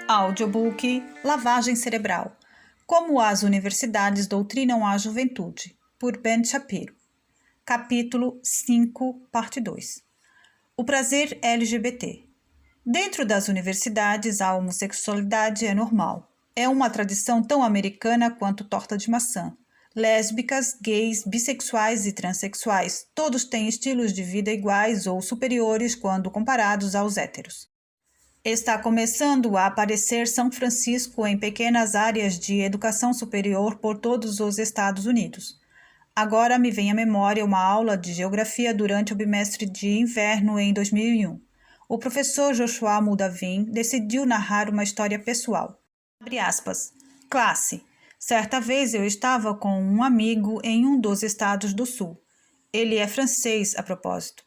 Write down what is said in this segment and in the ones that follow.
Audiobook Lavagem Cerebral. Como as universidades doutrinam a juventude, por Ben Shapiro. Capítulo 5, parte 2. O prazer LGBT. Dentro das universidades, a homossexualidade é normal. É uma tradição tão americana quanto torta de maçã. Lésbicas, gays, bissexuais e transexuais, todos têm estilos de vida iguais ou superiores quando comparados aos héteros. Está começando a aparecer São Francisco em pequenas áreas de educação superior por todos os Estados Unidos. Agora me vem à memória uma aula de geografia durante o bimestre de inverno em 2001. O professor Joshua Mudavim decidiu narrar uma história pessoal. Abre aspas. Classe. Certa vez eu estava com um amigo em um dos estados do sul. Ele é francês, a propósito.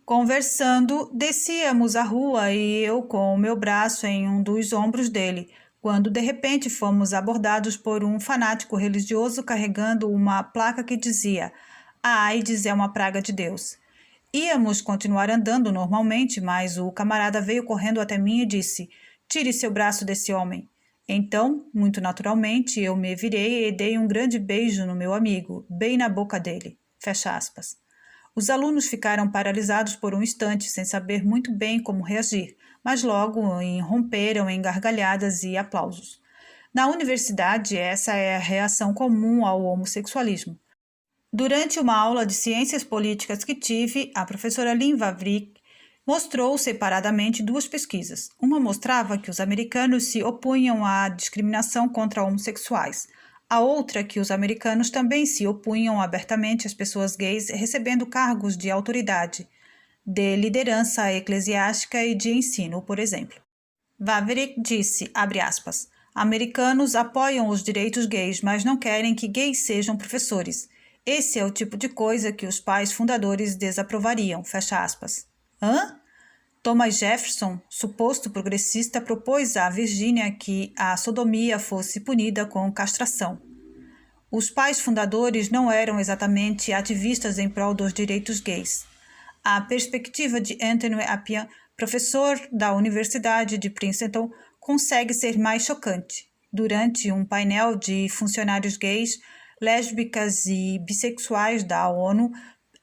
Conversando, descíamos a rua e eu com o meu braço em um dos ombros dele, quando de repente fomos abordados por um fanático religioso carregando uma placa que dizia: "A AIDS é uma praga de Deus". Íamos continuar andando normalmente, mas o camarada veio correndo até mim e disse: "Tire seu braço desse homem". Então, muito naturalmente, eu me virei e dei um grande beijo no meu amigo, bem na boca dele. Fecha aspas. Os alunos ficaram paralisados por um instante, sem saber muito bem como reagir, mas logo irromperam em gargalhadas e aplausos. Na universidade, essa é a reação comum ao homossexualismo. Durante uma aula de ciências políticas que tive, a professora Lynn Vavreek mostrou separadamente duas pesquisas. Uma mostrava que os americanos se opunham à discriminação contra homossexuais. A outra que os americanos também se opunham abertamente às pessoas gays recebendo cargos de autoridade, de liderança eclesiástica e de ensino, por exemplo. Vavreek disse, abre aspas, americanos apoiam os direitos gays, mas não querem que gays sejam professores. Esse é o tipo de coisa que os pais fundadores desaprovariam, fecha aspas. Hã? Thomas Jefferson, suposto progressista, propôs à Virgínia que a sodomia fosse punida com castração. Os pais fundadores não eram exatamente ativistas em prol dos direitos gays. A perspectiva de Anthony Appian, professor da Universidade de Princeton, consegue ser mais chocante. Durante um painel de funcionários gays, lésbicas e bissexuais da ONU,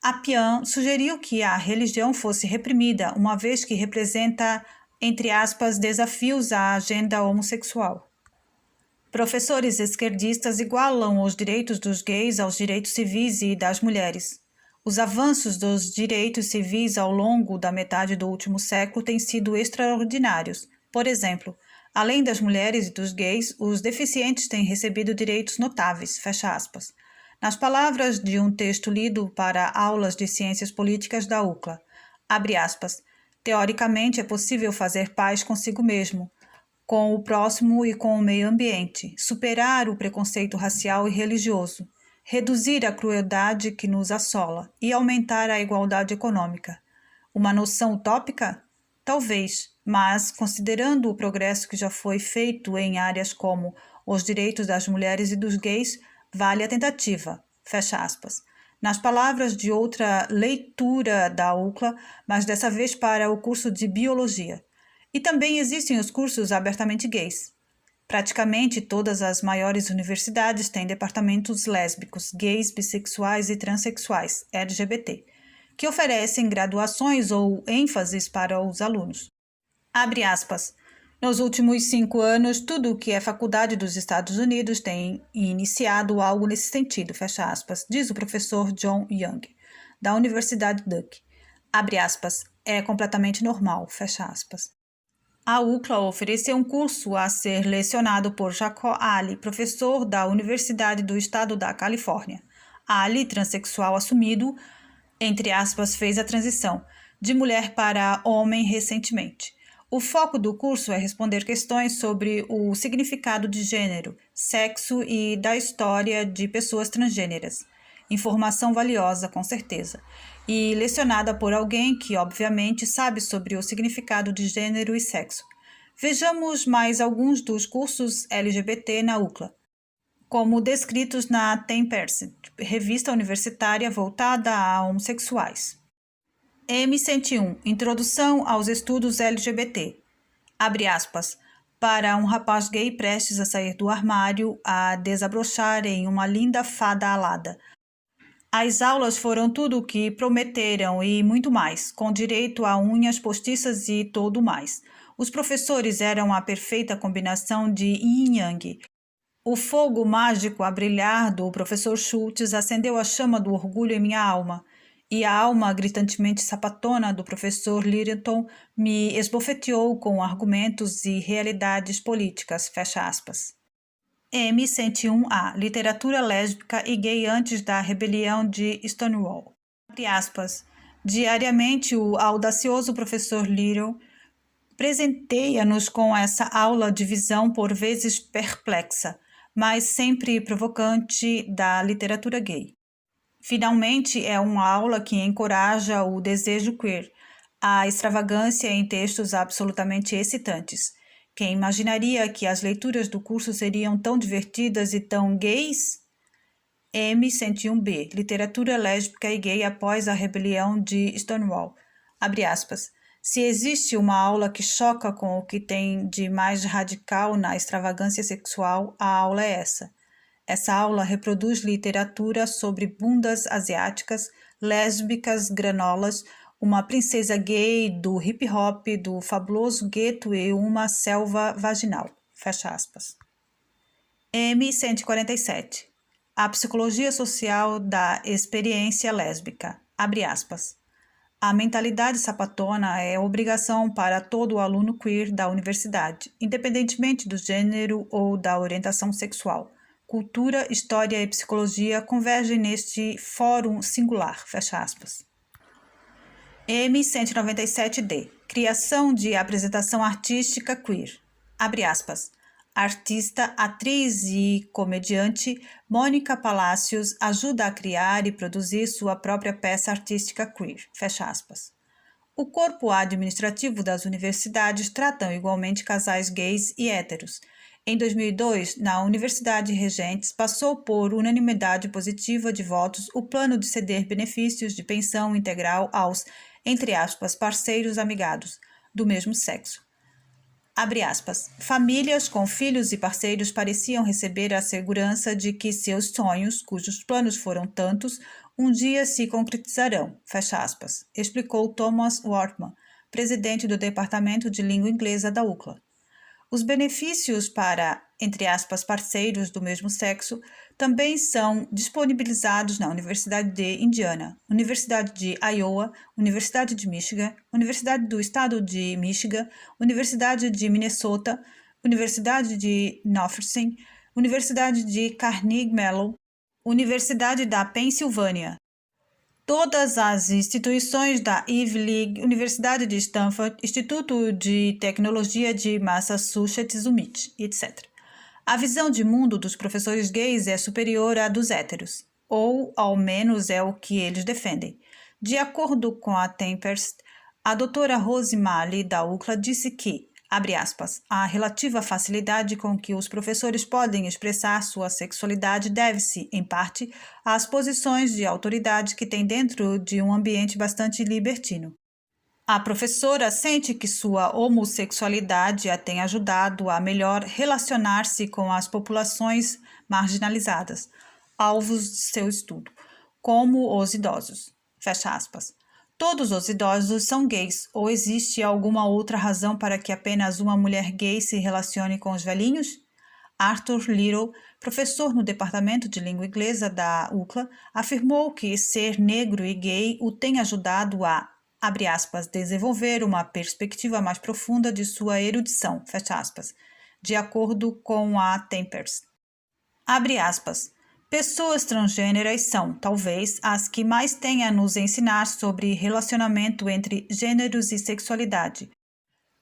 Appian sugeriu que a religião fosse reprimida, uma vez que representa, entre aspas, desafios à agenda homossexual. Professores esquerdistas igualam os direitos dos gays aos direitos civis e das mulheres. Os avanços dos direitos civis ao longo da metade do último século têm sido extraordinários. Por exemplo, além das mulheres e dos gays, os deficientes têm recebido direitos notáveis, fecha aspas. Nas palavras de um texto lido para aulas de ciências políticas da UCLA, abre aspas, teoricamente é possível fazer paz consigo mesmo, com o próximo e com o meio ambiente, superar o preconceito racial e religioso, reduzir a crueldade que nos assola e aumentar a igualdade econômica. Uma noção utópica? Talvez, mas considerando o progresso que já foi feito em áreas como os direitos das mulheres e dos gays, vale a tentativa, fecha aspas. Nas palavras de outra leitura da UCLA, mas dessa vez para o curso de Biologia. E também existem os cursos abertamente gays. Praticamente todas as maiores universidades têm departamentos lésbicos, gays, bissexuais e transexuais, LGBT, que oferecem graduações ou ênfases para os alunos. Abre aspas. Nos últimos 5 anos, tudo o que é faculdade dos Estados Unidos tem iniciado algo nesse sentido, fecha aspas, diz o professor John Young, da Universidade Duke. Abre aspas, é completamente normal, fecha aspas. A UCLA ofereceu um curso a ser lecionado por Jacob Ali, professor da Universidade do Estado da Califórnia. Ali, transexual assumido, entre aspas, fez a transição de mulher para homem recentemente. O foco do curso é responder questões sobre o significado de gênero, sexo e da história de pessoas transgêneras. Informação valiosa, com certeza, e lecionada por alguém que, obviamente, sabe sobre o significado de gênero e sexo. Vejamos mais alguns dos cursos LGBT na UCLA, como descritos na Tempest, revista universitária voltada a homossexuais. M101 Introdução aos Estudos LGBT. Abre aspas. para um rapaz gay prestes a sair do armário, a desabrochar em uma linda fada alada. As aulas foram tudo o que prometeram e muito mais, com direito a unhas postiças e todo mais. Os professores eram a perfeita combinação de yin e yang. O fogo mágico a brilhar do professor Schultz acendeu a chama do orgulho em minha alma, e a alma gritantemente sapatona do professor Littleton me esbofeteou com argumentos e realidades políticas, fecha aspas. M101A, Literatura Lésbica e Gay antes da Rebelião de Stonewall. Abre aspas. Diariamente, o audacioso professor Little presenteia-nos com essa aula de visão por vezes perplexa, mas sempre provocante da literatura gay. Finalmente, é uma aula que encoraja o desejo queer, a extravagância em textos absolutamente excitantes. Quem imaginaria que as leituras do curso seriam tão divertidas e tão gays? M101B, Literatura Lésbica e Gay após a Rebelião de Stonewall. Abre aspas. Se existe uma aula que choca com o que tem de mais radical na extravagância sexual, a aula é essa. Essa aula reproduz literatura sobre bundas asiáticas, lésbicas granolas, uma princesa gay do hip-hop, do fabuloso gueto e uma selva vaginal. Fecha aspas. M147. A psicologia social da experiência lésbica. Abre aspas. A mentalidade sapatona é obrigação para todo aluno queer da universidade, independentemente do gênero ou da orientação sexual. Cultura, história e psicologia convergem neste fórum singular, fecha aspas. M197D. Criação de apresentação artística queer. Abre aspas. Artista, atriz e comediante, Mônica Palacios ajuda a criar e produzir sua própria peça artística queer. Fecha aspas. O corpo administrativo das universidades tratam igualmente casais gays e héteros. Em 2002, na Universidade Regentes, passou por unanimidade positiva de votos o plano de ceder benefícios de pensão integral aos, entre aspas, parceiros amigados do mesmo sexo. Abre aspas. Famílias com filhos e parceiros pareciam receber a segurança de que seus sonhos, cujos planos foram tantos, um dia se concretizarão, fecha aspas, explicou Thomas Wortman, presidente do Departamento de Língua Inglesa da UCLA. Os benefícios para, entre aspas, parceiros do mesmo sexo também são disponibilizados na Universidade de Indiana, Universidade de Iowa, Universidade de Michigan, Universidade do Estado de Michigan, Universidade de Minnesota, Universidade de Northwestern, Universidade de Carnegie Mellon, Universidade da Pensilvânia. Todas as instituições da Ivy League, Universidade de Stanford, Instituto de Tecnologia de Massachusetts, MIT, etc. A visão de mundo dos professores gays é superior à dos héteros, ou ao menos é o que eles defendem. De acordo com a Tempest, a doutora Rose Malley da UCLA disse que, abre aspas, a relativa facilidade com que os professores podem expressar sua sexualidade deve-se, em parte, às posições de autoridade que têm dentro de um ambiente bastante libertino. A professora sente que sua homossexualidade a tem ajudado a melhor relacionar-se com as populações marginalizadas, alvos de seu estudo, como os idosos. Fecha aspas. Todos os idosos são gays, ou existe alguma outra razão para que apenas uma mulher gay se relacione com os velhinhos? Arthur Little, professor no Departamento de Língua Inglesa da UCLA, afirmou que ser negro e gay o tem ajudado a, abre aspas, desenvolver uma perspectiva mais profunda de sua erudição, fecha aspas, de acordo com a Tempest. Abre aspas. Pessoas transgêneras são, talvez, as que mais têm a nos ensinar sobre relacionamento entre gêneros e sexualidade,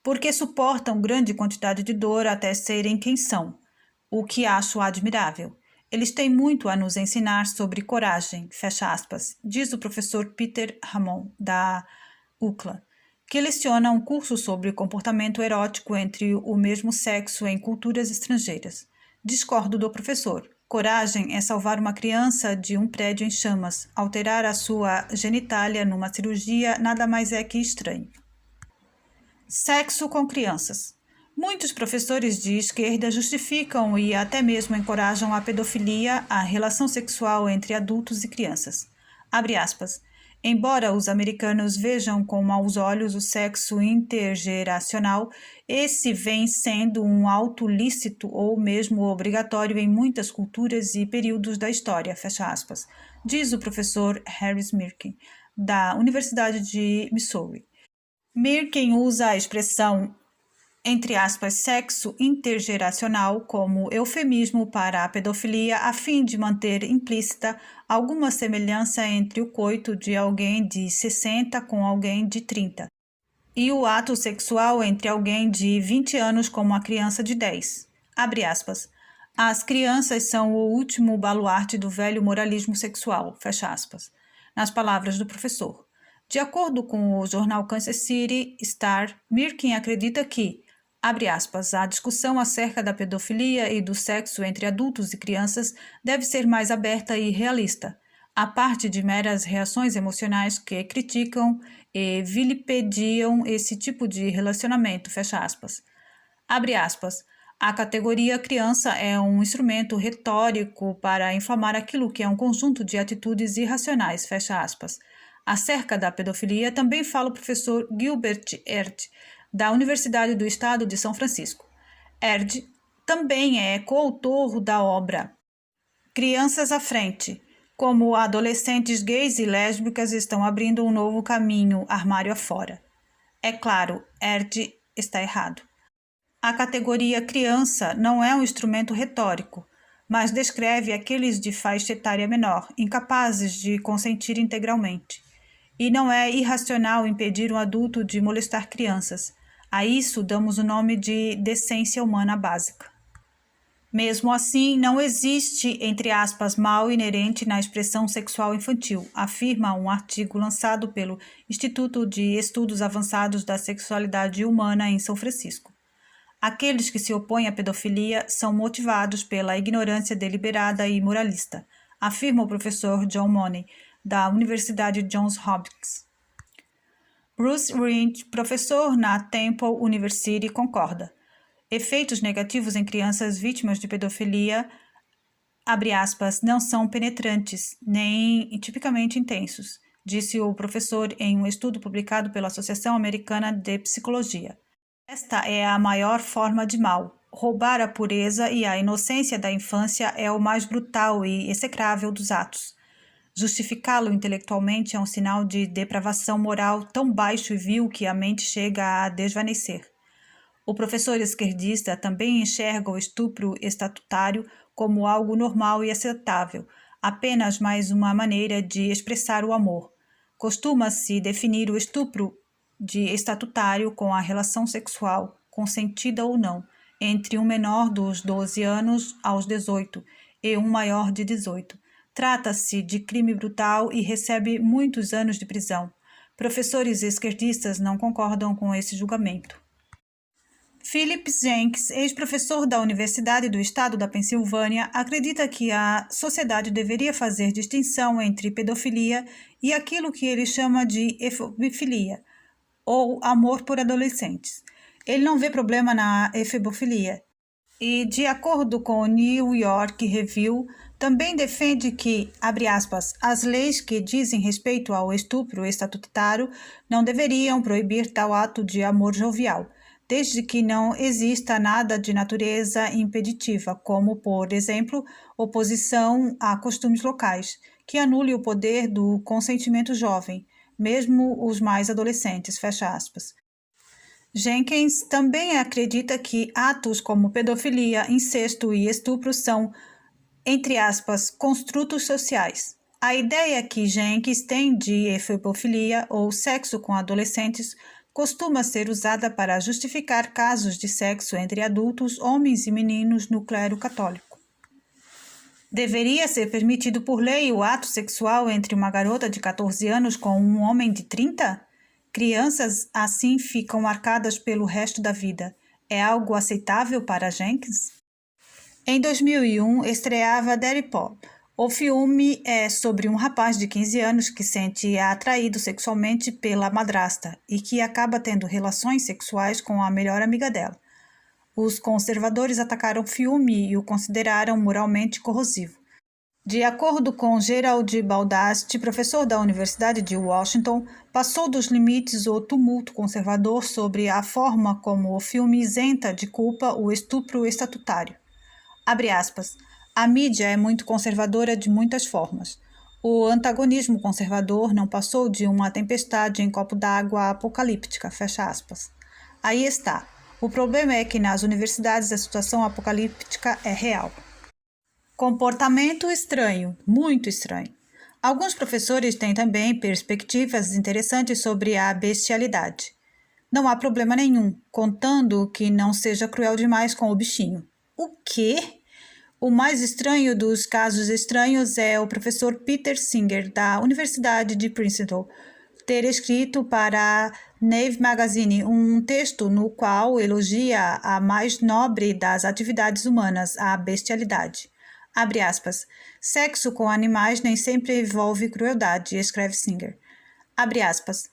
porque suportam grande quantidade de dor até serem quem são, o que acho admirável. Eles têm muito a nos ensinar sobre coragem, fecha aspas, diz o professor Peter Hammond, da UCLA, que leciona um curso sobre comportamento erótico entre o mesmo sexo em culturas estrangeiras. Discordo do professor. Coragem é salvar uma criança de um prédio em chamas. Alterar a sua genitália numa cirurgia nada mais é que estranho. Sexo com crianças. Muitos professores de esquerda justificam e até mesmo encorajam a pedofilia, a relação sexual entre adultos e crianças. Abre aspas. Embora os americanos vejam com maus olhos o sexo intergeracional, esse vem sendo um ato lícito ou mesmo obrigatório em muitas culturas e períodos da história, fecha aspas, diz o professor Harris Mirkin, da Universidade de Missouri. Mirkin usa a expressão entre aspas, sexo intergeracional como eufemismo para a pedofilia a fim de manter implícita alguma semelhança entre o coito de alguém de 60 com alguém de 30 e o ato sexual entre alguém de 20 anos com uma criança de 10. Abre aspas. As crianças são o último baluarte do velho moralismo sexual, fecha aspas, nas palavras do professor. De acordo com o jornal Kansas City Star, Mirkin acredita que abre aspas, a discussão acerca da pedofilia e do sexo entre adultos e crianças deve ser mais aberta e realista, a parte de meras reações emocionais que criticam e vilipediam esse tipo de relacionamento, fecha aspas. Abre aspas, a categoria criança é um instrumento retórico para inflamar aquilo que é um conjunto de atitudes irracionais, fecha aspas. Acerca da pedofilia também fala o professor Gilbert Erd, da Universidade do Estado de São Francisco. Erd também é coautor da obra Crianças à Frente, como adolescentes gays e lésbicas estão abrindo um novo caminho armário afora. É claro, Erd está errado. A categoria criança não é um instrumento retórico, mas descreve aqueles de faixa etária menor, incapazes de consentir integralmente. E não é irracional impedir um adulto de molestar crianças. A isso damos o nome de decência humana básica. Mesmo assim, não existe, entre aspas, mal inerente na expressão sexual infantil, afirma um artigo lançado pelo Instituto de Estudos Avançados da Sexualidade Humana em São Francisco. Aqueles que se opõem à pedofilia são motivados pela ignorância deliberada e moralista, afirma o professor John Money, da Universidade Johns Hopkins. Bruce Reed, professor na Temple University, concorda. Efeitos negativos em crianças vítimas de pedofilia, abre aspas, não são penetrantes, nem tipicamente intensos, disse o professor em um estudo publicado pela Associação Americana de Psicologia. Esta é a maior forma de mal. Roubar a pureza e a inocência da infância é o mais brutal e execrável dos atos. Justificá-lo intelectualmente é um sinal de depravação moral tão baixo e vil que a mente chega a desvanecer. O professor esquerdista também enxerga o estupro estatutário como algo normal e aceitável, apenas mais uma maneira de expressar o amor. Costuma-se definir o estupro de estatutário com a relação sexual, consentida ou não, entre um menor dos 12 anos aos 18 e um maior de 18. Trata-se de crime brutal e recebe muitos anos de prisão. Professores esquerdistas não concordam com esse julgamento. Philip Jenkins, ex-professor da Universidade do Estado da Pensilvânia, acredita que a sociedade deveria fazer distinção entre pedofilia e aquilo que ele chama de efebofilia, ou amor por adolescentes. Ele não vê problema na efebofilia. E, de acordo com o New York Review, também defende que, abre aspas, as leis que dizem respeito ao estupro estatutário não deveriam proibir tal ato de amor jovial, desde que não exista nada de natureza impeditiva, como, por exemplo, oposição a costumes locais, que anule o poder do consentimento jovem, mesmo os mais adolescentes, fecha aspas. Jenkins também acredita que atos como pedofilia, incesto e estupro são, entre aspas, construtos sociais. A ideia que Jenkins tem de efebofilia ou sexo com adolescentes costuma ser usada para justificar casos de sexo entre adultos, homens e meninos no clero católico. Deveria ser permitido por lei o ato sexual entre uma garota de 14 anos com um homem de 30? Crianças assim ficam marcadas pelo resto da vida. É algo aceitável para Jenkins? Em 2001, estreava Daddy Paul. O filme é sobre um rapaz de 15 anos que sente atraído sexualmente pela madrasta e que acaba tendo relações sexuais com a melhor amiga dela. os conservadores atacaram o filme e o consideraram moralmente corrosivo. De acordo com Gerald Baldasti, professor da Universidade de Washington, passou dos limites o tumulto conservador sobre a forma como o filme isenta de culpa o estupro estatutário. Abre aspas. A mídia é muito conservadora de muitas formas. O antagonismo conservador não passou de uma tempestade em copo d'água apocalíptica, fecha aspas. Aí está. O problema é que nas universidades a situação apocalíptica é real. Comportamento estranho, muito estranho. Alguns professores têm também perspectivas interessantes sobre a bestialidade. Não há problema nenhum, contando que não seja cruel demais com o bichinho. O quê? O mais estranho dos casos estranhos é o professor Peter Singer, da Universidade de Princeton, ter escrito para a Nave Magazine um texto no qual elogia a mais nobre das atividades humanas, a bestialidade. Abre aspas. Sexo com animais nem sempre envolve crueldade, escreve Singer. Abre aspas.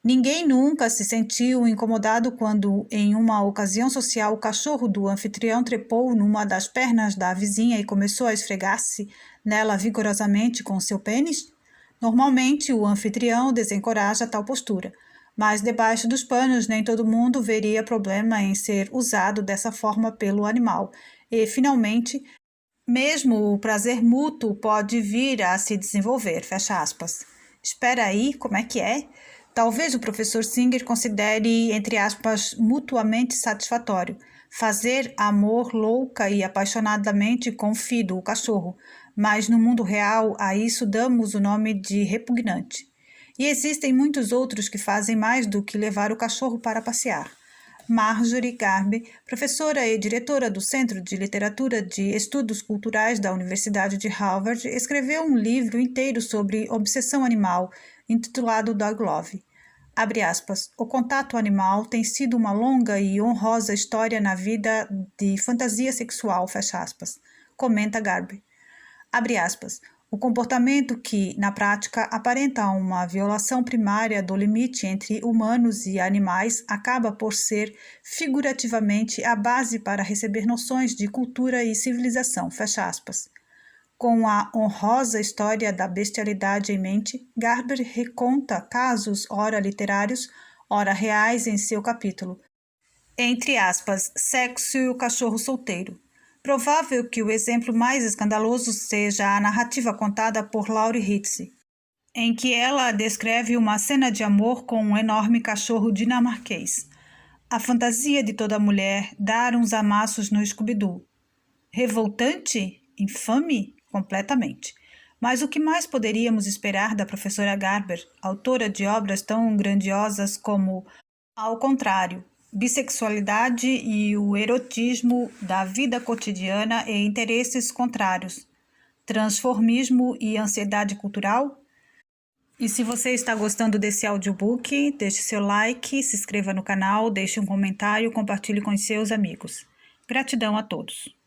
Ninguém nunca se sentiu incomodado quando, em uma ocasião social, o cachorro do anfitrião trepou numa das pernas da vizinha e começou a esfregar-se nela vigorosamente com seu pênis? Normalmente, o anfitrião desencoraja tal postura, mas debaixo dos panos nem todo mundo veria problema em ser usado dessa forma pelo animal. E, finalmente, mesmo o prazer mútuo pode vir a se desenvolver, fecha aspas. Espera aí, como é que é? Talvez o professor Singer considere, entre aspas, mutuamente satisfatório fazer amor louca e apaixonadamente com Fido, o cachorro, mas no mundo real a isso damos o nome de repugnante. E existem muitos outros que fazem mais do que levar o cachorro para passear. Marjorie Garber, professora e diretora do Centro de Literatura de Estudos Culturais da Universidade de Harvard, escreveu um livro inteiro sobre obsessão animal, intitulado Dog Love. Abre aspas. O contato animal tem sido uma longa e honrosa história na vida de fantasia sexual, fecha aspas, comenta Garber. Abre aspas. O comportamento que, na prática, aparenta uma violação primária do limite entre humanos e animais acaba por ser, figurativamente, a base para receber noções de cultura e civilização, fecha aspas. Com a honrosa história da bestialidade em mente, Garber reconta casos ora literários, ora reais em seu capítulo. Entre aspas, Sexo e o Cachorro Solteiro. Provável que o exemplo mais escandaloso seja a narrativa contada por Laurie Ritchie, em que ela descreve uma cena de amor com um enorme cachorro dinamarquês. A fantasia de toda mulher dar uns amassos no Scooby-Doo. Revoltante? Infame? Completamente. Mas o que mais poderíamos esperar da professora Garber, autora de obras tão grandiosas como Ao Contrário, Bissexualidade e o Erotismo da Vida Cotidiana e Interesses Contrários, Transformismo e Ansiedade Cultural? E se você está gostando desse audiobook, deixe seu like, se inscreva no canal, deixe um comentário, compartilhe com seus amigos. Gratidão a todos.